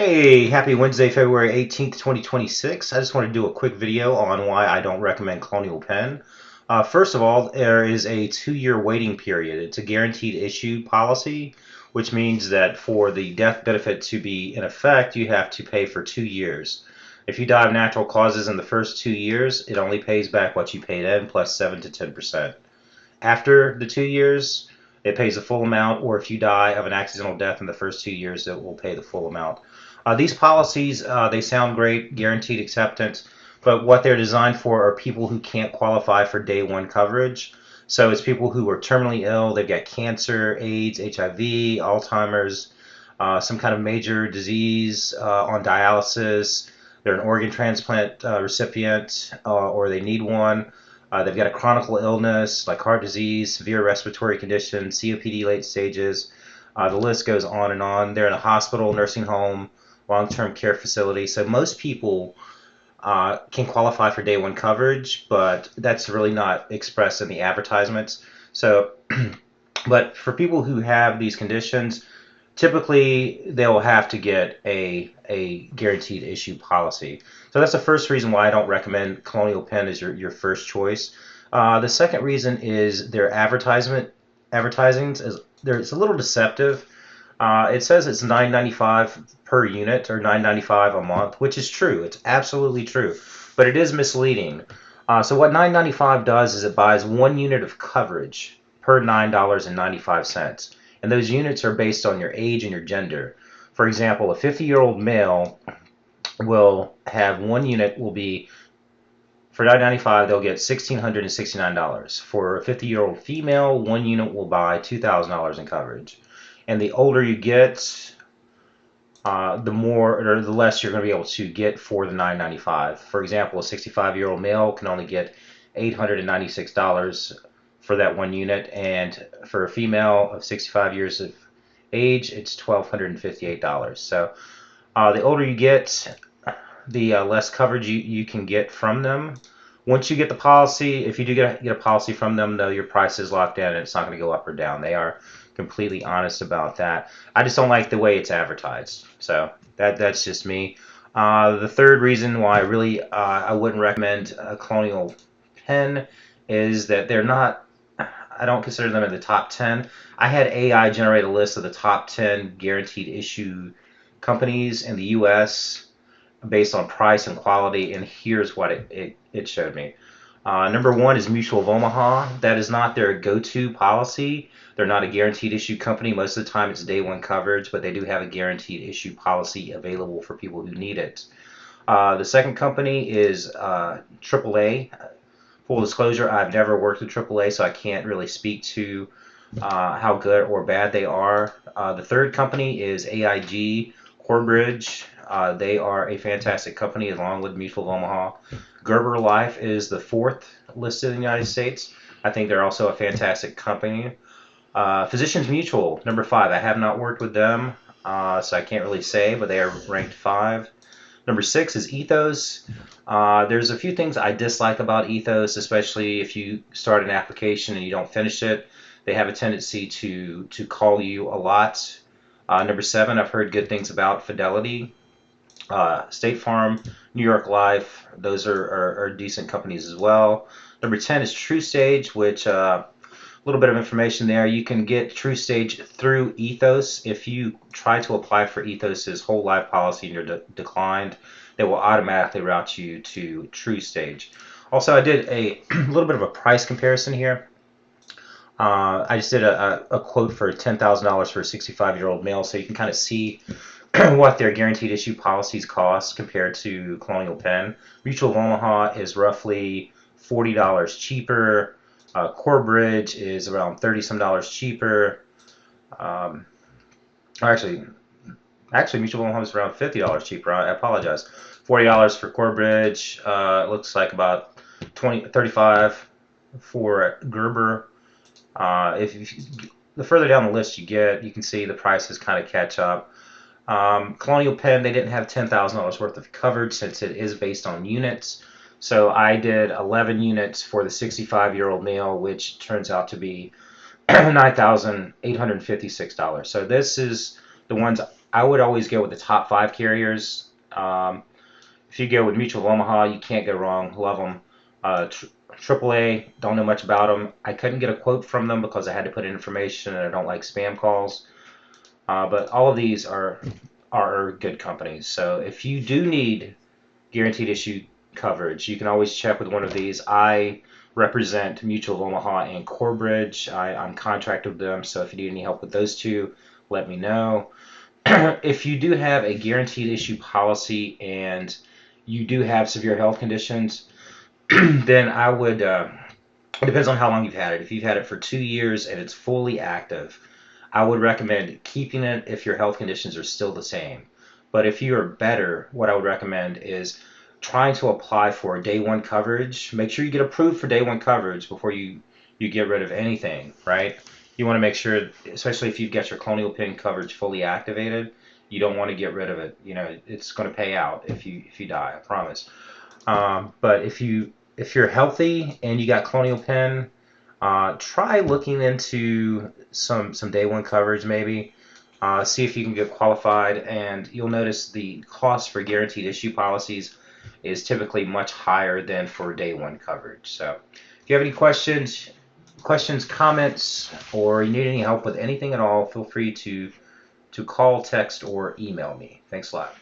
Hey, happy Wednesday, February 18th, 2026. I just want to do a quick video on why I don't recommend Colonial Penn. First of all, there is a 2-year waiting period. It's a guaranteed issue policy, which means that for the death benefit to be in effect, you have to pay for 2 years. If you die of natural causes in the first 2 years, it only pays back what you paid in plus 7 to 10%. After the 2 years, it pays the full amount, or if you die of an accidental death in the first 2 years, it will pay the full amount. These policies, they sound great, guaranteed acceptance, but what they're designed for are people who can't qualify for day one coverage. So it's people who are terminally ill, they've got cancer, AIDS, HIV, Alzheimer's, some kind of major disease, on dialysis, they're an organ transplant recipient, or they need one. They've got a chronic illness like heart disease, severe respiratory condition, COPD late stages. The list goes on and on. They're in a hospital, nursing home, long-term care facility. So most people can qualify for day one coverage, but that's really not expressed in the advertisements. So, but for people who have these conditions, typically they'll have to get a guaranteed issue policy. So that's the first reason why I don't recommend Colonial Penn as your first choice. The second reason is their advertisings is it's a little deceptive. It says it's $9.95 per unit or $9.95 a month, which is true. It's absolutely true, but it is misleading. So what $9.95 does is it buys 1 unit of coverage per $9.95, and those units are based on your age and your gender. For example, a 50-year-old male will have 1 unit will be for $9.95 they'll get $1,669. For a 50-year-old female, 1 unit will buy $2,000 in coverage. And the older you get, the more or the less you're going to be able to get for the $9.95. For example, a 65-year-old male can only get $896 for that 1 unit, and for a female of 65 years of age, it's $1,258. So the older you get, the less coverage you can get from them. Once you get the policy, if you do get a policy from them, though, your price is locked in and it's not going to go up or down. They are completely honest about that. I just don't like the way it's advertised. So that's just me. The third reason why I wouldn't recommend Colonial Penn is that they're not. I don't consider them in the top 10. I had AI generate a list of the top 10 guaranteed issue companies in the U.S. based on price and quality, and here's what it showed me. Number one is Mutual of Omaha. That is not their go-to policy. They're not a guaranteed issue company. Most of the time it's day one coverage, but they do have a guaranteed issue policy available for people who need it. The second company is AAA. Full disclosure, I've never worked with AAA, so I can't really speak to how good or bad they are. The third company is AIG Corbridge. They are a fantastic company along with Mutual of Omaha. Gerber Life is the fourth listed in the United States. I think they're also a fantastic company. Physicians Mutual, number 5. I have not worked with them, so I can't really say, but they are ranked 5. Number 6 is Ethos. There's a few things I dislike about Ethos, especially if you start an application and you don't finish it. They have a tendency to call you a lot. Number 7, I've heard good things about Fidelity. State Farm, New York Life, those are decent companies as well. Number 10 is TrueStage, which a little bit of information there. You can get TrueStage through Ethos. If you try to apply for Ethos's whole life policy and you're declined, they will automatically route you to TrueStage. Also, I did a little bit of a price comparison here. I just did a quote for $10,000 for a 65-year-old male, so you can kind of see what their guaranteed issue policies cost compared to Colonial Penn. Mutual of Omaha is roughly $40 cheaper. Corbridge is around $30 some cheaper. Um, actually, Mutual of Omaha is around $50 cheaper. I apologize. $40 for Corbridge. It looks like about 35 for Gerber. The further down the list you get, you can see the prices kind of catch up. Colonial Penn, they didn't have $10,000 worth of coverage since it is based on units. So I did 11 units for the 65-year-old male, which turns out to be $9,856. So this is the ones I would always go with the top 5 carriers. If you go with Mutual of Omaha, you can't go wrong. Love them. AAA, don't know much about them. I couldn't get a quote from them because I had to put in information and I don't like spam calls. But all of these are good companies. So if you do need guaranteed issue coverage, you can always check with one of these. I represent Mutual of Omaha and Corebridge. I'm contracted with them, so if you need any help with those two, let me know. If you do have a guaranteed issue policy and you do have severe health conditions, then I would, it depends on how long you've had it. If you've had it for 2 years and it's fully active, I would recommend keeping it if your health conditions are still the same. But if you are better, what I would recommend is trying to apply for day one coverage. Make sure you get approved for day one coverage before you get rid of anything, right? You want to make sure, especially if you've got your Colonial Penn coverage fully activated, you don't want to get rid of it. You know, it's going to pay out if you die, I promise. But if you're healthy and you got Colonial Penn, try looking into some day one coverage maybe. See if you can get qualified, and you'll notice the cost for guaranteed issue policies is typically much higher than for day one coverage. So if you have any questions, comments, or you need any help with anything at all, feel free to call, text, or email me. Thanks a lot.